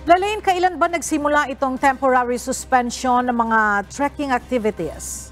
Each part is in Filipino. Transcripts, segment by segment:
Lalaine, kailan ba nagsimula itong temporary suspension ng mga trekking activities?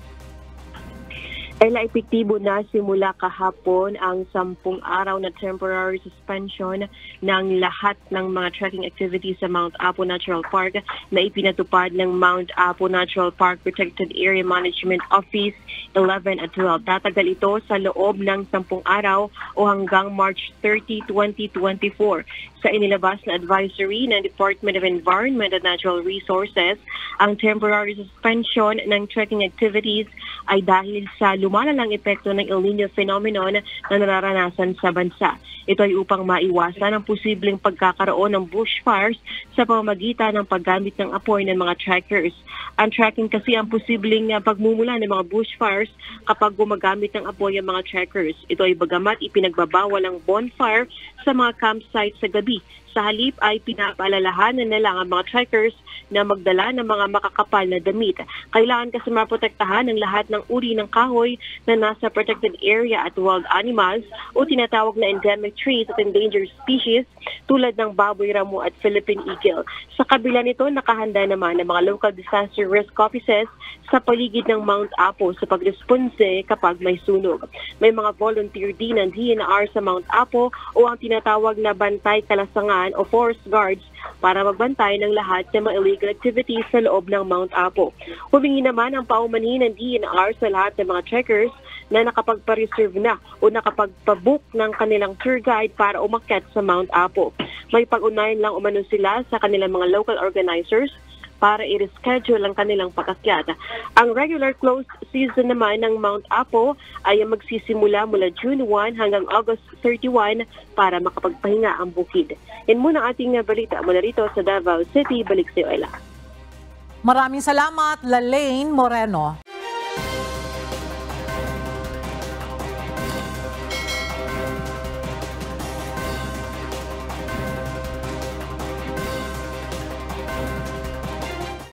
Ela, epektibo na simula kahapon ang 10 araw na temporary suspension ng lahat ng mga trekking activities sa Mount Apo Natural Park na ipinatupad ng Mount Apo Natural Park Protected Area Management Office 11 at 12. Tatagal ito sa loob ng 10 araw o hanggang March 30, 2024. Sa inilabas na advisory ng Department of Environment and Natural Resources, ang temporary suspension ng trekking activities ay dahil sa lumalalang epekto ng El Niño phenomenon na nararanasan sa bansa. Ito ay upang maiwasan ang posibleng pagkakaroon ng bushfires sa pamamagitan ng paggamit ng apoy ng mga trekkers. Ang trekking kasi ang posibleng pagmumula ng mga bushfires kapag gumagamit ng apoy ang mga trekkers. Ito ay bagamat ipinagbabawal ang bonfire sa mga campsites sa gabi. Sa halip ay pinapaalalahanan na lang ang mga trekkers na magdala ng mga makakapal na damit. Kailangan kasi maprotektahan ang lahat ng uri ng kahoy na nasa protected area at wild animals o tinatawag na endemic trees at endangered species tulad ng baboy ramo at Philippine eagle. Sa kabila nito, nakahanda naman ang mga local disaster risk offices sa paligid ng Mount Apo sa pagresponse kapag may sunog. May mga volunteer din ng DNR sa Mount Apo o ang tinatawag na bantay kalasangan o forest guards para magbantay ng lahat ng mga illegal activities sa loob ng Mount Apo. Humingi naman ang paumanhin ng DNR sa lahat ng mga trekkers na nakapagpa-reserve na o nakapagpa-book ng kanilang tour guide para umakyat sa Mount Apo. May pag-unayan lang umano sila sa kanilang mga local organizers para i-reschedule ang kanilang pag-akyat. Ang regular closed season naman ng Mount Apo ay magsisimula mula June 1 hanggang August 31 para makapagpahinga ang bukid. Yan muna ating balita mula rito sa Davao City. Balik sa iyo, Ella. Maraming salamat, Lalaine Moreno.